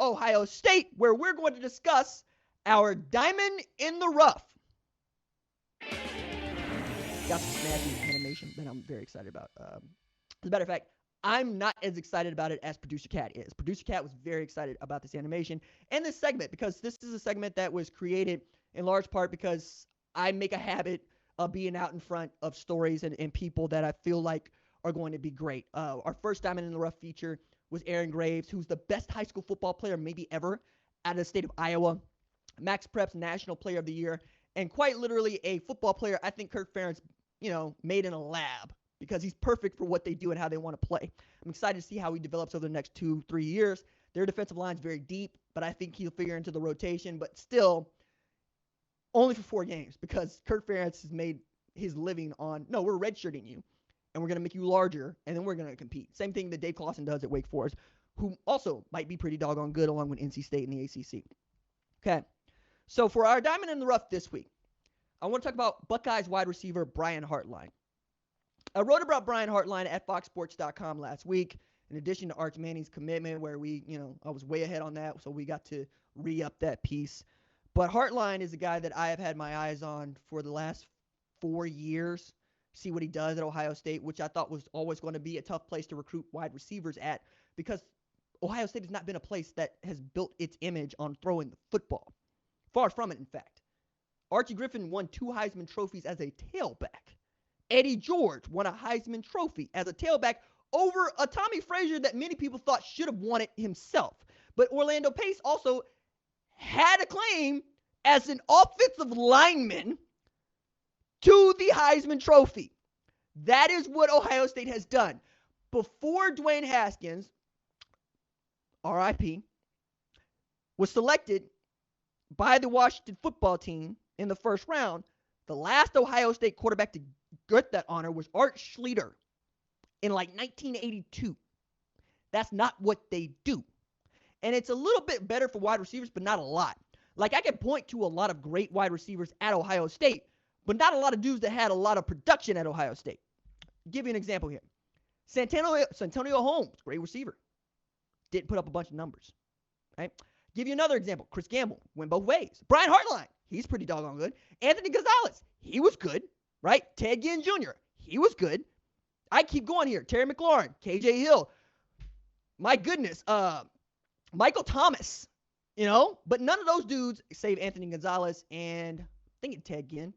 Ohio State, where we're going to discuss our diamond in the rough. Got some snazzy animation that I'm very excited about. As a matter of fact, I'm not as excited about it as Producer Cat is. Producer Cat was very excited about this animation and this segment because this is a segment that was created in large part because I make a habit of being out in front of stories and people that I feel like are going to be great. Our first Diamond in the Rough feature was Aaron Graves, who's the best high school football player maybe ever out of the state of Iowa. Max Prep's National Player of the Year, and quite literally a football player I think Kirk Ferentz, made in a lab because he's perfect for what they do and how they want to play. I'm excited to see how he develops over the next 2-3 years. Their defensive line's very deep, but I think he'll figure into the rotation, but still only for 4 games because Kirk Ferentz has made his living on, no, we're redshirting you, and we're going to make you larger, and then we're going to compete. Same thing that Dave Clawson does at Wake Forest, who also might be pretty doggone good along with NC State in the ACC. Okay, so for our Diamond in the Rough this week, I want to talk about Buckeyes wide receiver Brian Hartline. I wrote about Brian Hartline at foxsports.com last week, in addition to Arch Manning's commitment, where I was way ahead on that, so we got to re-up that piece. But Hartline is a guy that I have had my eyes on for the last 4 years, see what he does at Ohio State, which I thought was always going to be a tough place to recruit wide receivers at because Ohio State has not been a place that has built its image on throwing the football. Far from it, in fact. Archie Griffin won 2 Heisman trophies as a tailback. Eddie George won a Heisman trophy as a tailback over a Tommy Frazier that many people thought should have won it himself. But Orlando Pace also had a claim as an offensive lineman to the Heisman Trophy. That is what Ohio State has done. Before Dwayne Haskins, RIP, was selected by the Washington football team in the first round, the last Ohio State quarterback to get that honor was Art Schlichter in 1982. That's not what they do. And it's a little bit better for wide receivers, but not a lot. I can point to a lot of great wide receivers at Ohio State, but not a lot of dudes that had a lot of production at Ohio State. I'll give you an example here. Santonio Holmes, great receiver. Didn't put up a bunch of numbers. Right? Give you another example. Chris Gamble went both ways. Brian Hartline, he's pretty doggone good. Anthony Gonzalez, he was good. Right? Ted Ginn Jr., he was good. I keep going here. Terry McLaurin, KJ Hill. My goodness. Michael Thomas. But none of those dudes, save Anthony Gonzalez and I think it's Ted Ginn,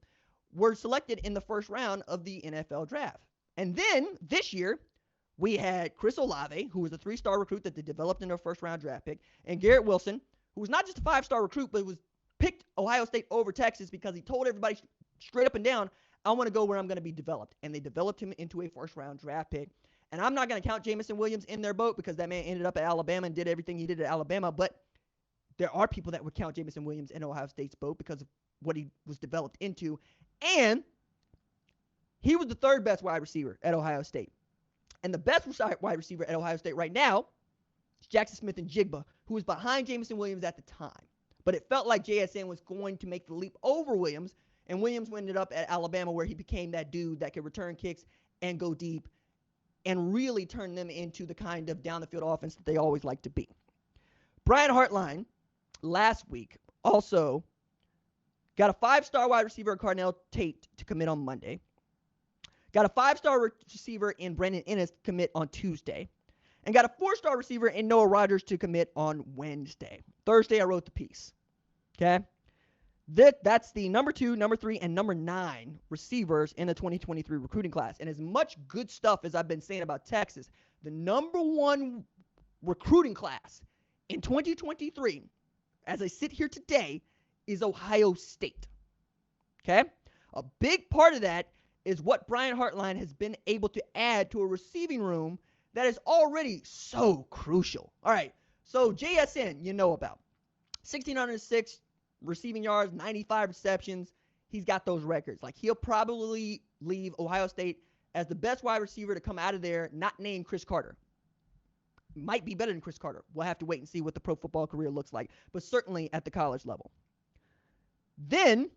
were selected in the first round of the NFL draft. And then this year, we had Chris Olave, who was a 3-star recruit that they developed in their first-round draft pick, and Garrett Wilson, who was not just a 5-star recruit, but was picked Ohio State over Texas because he told everybody straight up and down, I want to go where I'm going to be developed. And they developed him into a first-round draft pick. And I'm not going to count Jamison Williams in their boat because that man ended up at Alabama and did everything he did at Alabama, but there are people that would count Jamison Williams in Ohio State's boat because of what he was developed into. And he was the 3rd best wide receiver at Ohio State. And the best wide receiver at Ohio State right now is Jackson Smith and Jigba, who was behind Jamison Williams at the time. But it felt like JSN was going to make the leap over Williams, and Williams ended up at Alabama where he became that dude that could return kicks and go deep and really turn them into the kind of down-the-field offense that they always like to be. Brian Hartline last week also got a 5-star wide receiver in Carnell Tate to commit on Monday. Got a 5-star receiver in Brandon Ennis to commit on Tuesday. And got a 4-star receiver in Noah Rogers to commit on Wednesday. Thursday, I wrote the piece. Okay? That's the number 2, number 3, and number 9 receivers in the 2023 recruiting class. And as much good stuff as I've been saying about Texas, the number 1 recruiting class in 2023, as I sit here today, is Ohio State. Okay? A big part of that is what Brian Hartline has been able to add to a receiving room that is already so crucial. All right, so JSN, you know about. 1,606 receiving yards, 95 receptions. He's got those records. He'll probably leave Ohio State as the best wide receiver to come out of there, not named Chris Carter. Might be better than Chris Carter. We'll have to wait and see what the pro football career looks like, but certainly at the college level. Then,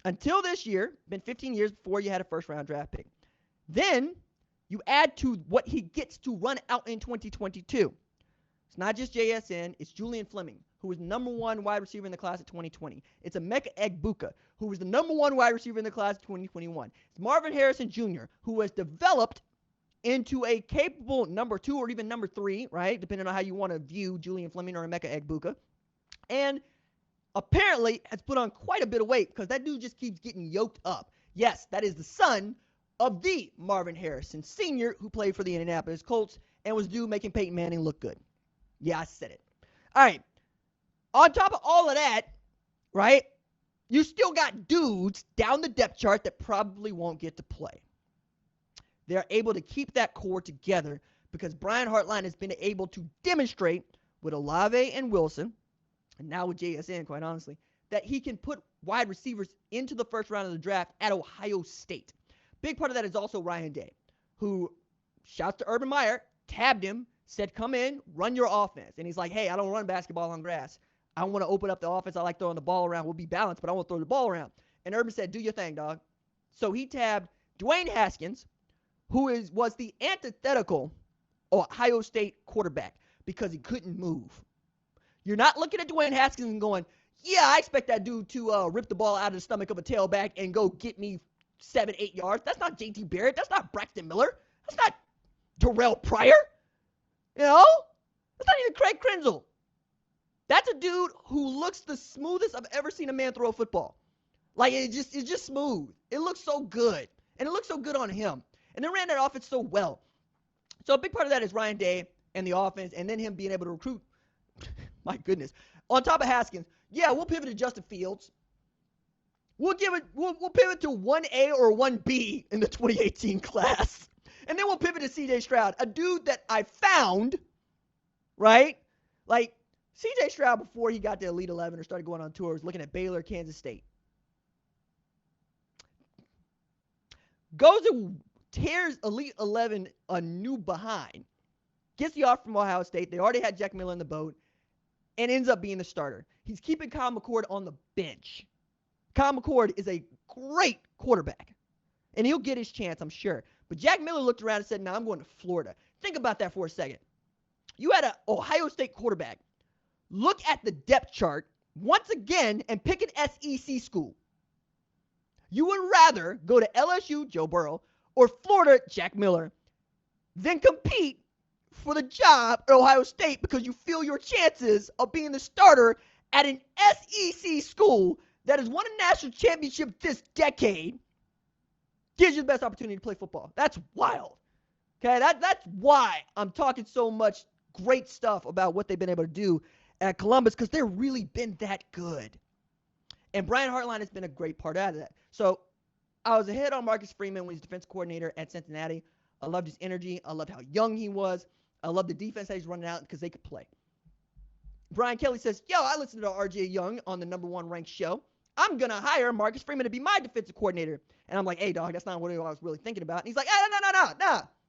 until this year, been 15 years before you had a first-round draft pick. Then, you add to what he gets to run out in 2022. It's not just JSN. It's Julian Fleming, who was the number one wide receiver in the class of 2020. It's Emeka Egbuka, who was the number one wide receiver in the class of 2021. It's Marvin Harrison Jr., who was developed into a capable number 2 or even number 3, right, depending on how you want to view Julian Fleming or Emeka Egbuka. And apparently has put on quite a bit of weight because that dude just keeps getting yoked up. Yes, that is the son of the Marvin Harrison Sr., who played for the Indianapolis Colts and was due making Peyton Manning look good. Yeah, I said it. All right. On top of all of that, right, you still got dudes down the depth chart that probably won't get to play. They're able to keep that core together because Brian Hartline has been able to demonstrate with Olave and Wilson, and now with JSN, quite honestly, that he can put wide receivers into the first round of the draft at Ohio State. Big part of that is also Ryan Day, who, shouts to Urban Meyer, tabbed him, said, come in, run your offense. And he's like, hey, I don't run basketball on grass. I want to open up the offense. I like throwing the ball around. We'll be balanced, but I want to throw the ball around. And Urban said, do your thing, dog. So he tabbed Dwayne Haskins, who was the antithetical Ohio State quarterback because he couldn't move. You're not looking at Dwayne Haskins and going, yeah, I expect that dude to rip the ball out of the stomach of a tailback and go get me 7-8 yards. That's not J.T. Barrett. That's not Braxton Miller. That's not Terrell Pryor. You know? That's not even Craig Krenzel. That's a dude who looks the smoothest I've ever seen a man throw a football. Like, it's just smooth. It looks so good. And it looks so good on him. And they ran that offense so well. So a big part of that is Ryan Day and the offense, and then him being able to recruit. My goodness. On top of Haskins, yeah, we'll pivot to Justin Fields. We'll pivot to 1A or 1B in the 2018 class. And then we'll pivot to CJ Stroud, a dude that I found, right? Like, CJ Stroud, before he got to Elite 11 or started going on tours, looking at Baylor, Kansas State. Goes and tears Elite 11 a new behind. Gets the offer from Ohio State. They already had Jack Miller in the boat. And ends up being the starter. He's keeping Kyle McCord on the bench. Kyle McCord is a great quarterback. And he'll get his chance, I'm sure. But Jack Miller looked around and said, no, I'm going to Florida. Think about that for a second. You had an Ohio State quarterback look at the depth chart once again and pick an SEC school. You would rather go to LSU, Joe Burrow, or Florida, Jack Miller, than compete for the job at Ohio State because you feel your chances of being the starter at an SEC school that has won a national championship this decade gives you the best opportunity to play football. That's wild. Okay, that's why I'm talking so much great stuff about what they've been able to do at Columbus, because they've really been that good. And Brian Hartline has been a great part out of that. So I was ahead on Marcus Freeman when he's defense coordinator at Cincinnati. I loved his energy. I loved how young he was. I loved the defense that he's running out because they could play. Brian Kelly says, yo, I listened to RJ Young on the number 1 ranked show. I'm going to hire Marcus Freeman to be my defensive coordinator. And I'm like, hey, dog, that's not what I was really thinking about. And he's like,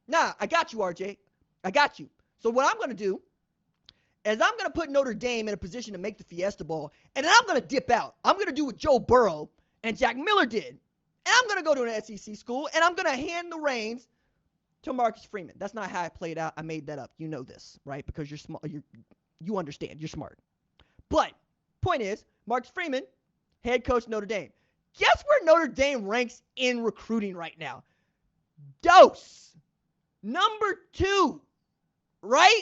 nah, I got you, RJ. I got you. So what I'm going to do is I'm going to put Notre Dame in a position to make the Fiesta Bowl, and then I'm going to dip out. I'm going to do what Joe Burrow and Jack Miller did. And I'm going to go to an SEC school, and I'm going to hand the reins to Marcus Freeman. That's not how I played out. I made that up. You know this, right? Because you're smart. You understand. You're smart. But point is, Marcus Freeman, head coach Notre Dame. Guess where Notre Dame ranks in recruiting right now? Dose. Number 2. Right?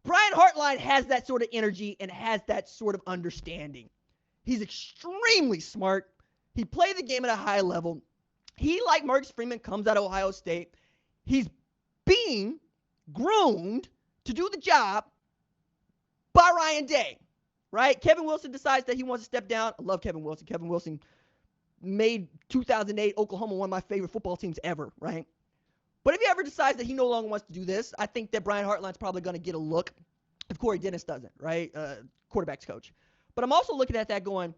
Brian Hartline has that sort of energy and has that sort of understanding. He's extremely smart. He played the game at a high level. He, like Marcus Freeman, comes out of Ohio State. He's being groomed to do the job by Ryan Day, right? Kevin Wilson decides that he wants to step down. I love Kevin Wilson. Kevin Wilson made 2008 Oklahoma one of my favorite football teams ever, right? But if he ever decides that he no longer wants to do this, I think that Brian Hartline's probably going to get a look if Corey Dennis doesn't, right? Quarterback's coach. But I'm also looking at that going,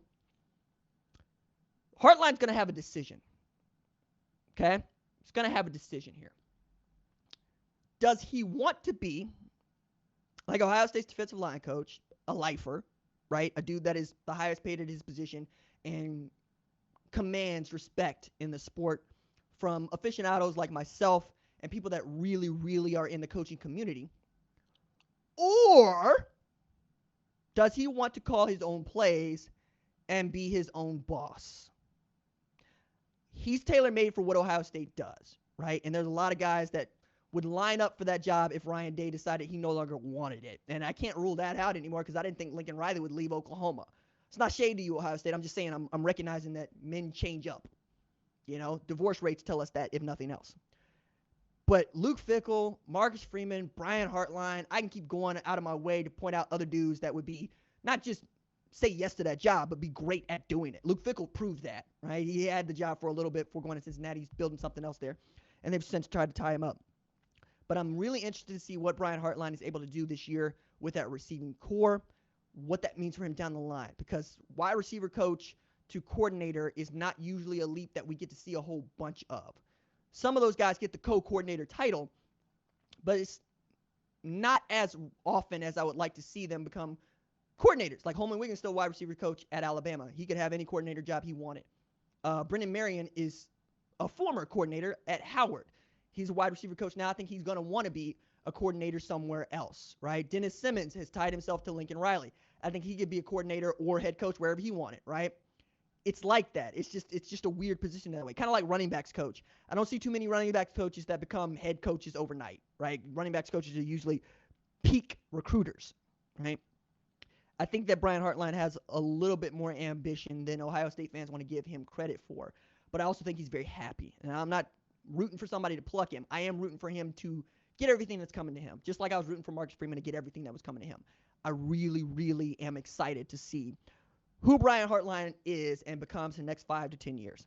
Hartline's going to have a decision. Okay? He's going to have a decision here. Does he want to be, like Ohio State's defensive line coach, a lifer, right? A dude that is the highest paid at his position and commands respect in the sport from aficionados like myself and people that really, really are in the coaching community? Or does he want to call his own plays and be his own boss? He's tailor-made for what Ohio State does, right? And there's a lot of guys that would line up for that job if Ryan Day decided he no longer wanted it. And I can't rule that out anymore because I didn't think Lincoln Riley would leave Oklahoma. It's not shade to you, Ohio State. I'm just saying I'm recognizing that men change up. You know, divorce rates tell us that, if nothing else. But Luke Fickell, Marcus Freeman, Brian Hartline, I can keep going out of my way to point out other dudes that would be not just say yes to that job, but be great at doing it. Luke Fickell proved that, right? He had the job for a little bit before going to Cincinnati. He's building something else there, and they've since tried to tie him up. But I'm really interested to see what Brian Hartline is able to do this year with that receiving core, what that means for him down the line, because wide receiver coach to coordinator is not usually a leap that we get to see a whole bunch of. Some of those guys get the co-coordinator title, but it's not as often as I would like to see them become coordinators. Like Holman Wiggins, still wide receiver coach at Alabama. He could have any coordinator job he wanted. Brendan Marion is a former coordinator at Howard. He's a wide receiver coach now. I think he's going to want to be a coordinator somewhere else, right? Dennis Simmons has tied himself to Lincoln Riley. I think he could be a coordinator or head coach wherever he wanted, right? It's like that. It's just a weird position that way. Kind of like running backs coach. I don't see too many running backs coaches that become head coaches overnight, right? Running backs coaches are usually peak recruiters, right? I think that Brian Hartline has a little bit more ambition than Ohio State fans want to give him credit for. But I also think he's very happy. And I'm not rooting for somebody to pluck him. I am rooting for him to get everything that's coming to him. Just like I was rooting for Marcus Freeman to get everything that was coming to him. I really, really am excited to see who Brian Hartline is and becomes in the next 5 to 10 years.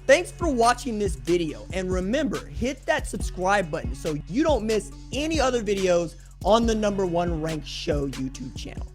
Thanks for watching this video. And remember, hit that subscribe button so you don't miss any other videos on the #1 Ranked Show YouTube channel.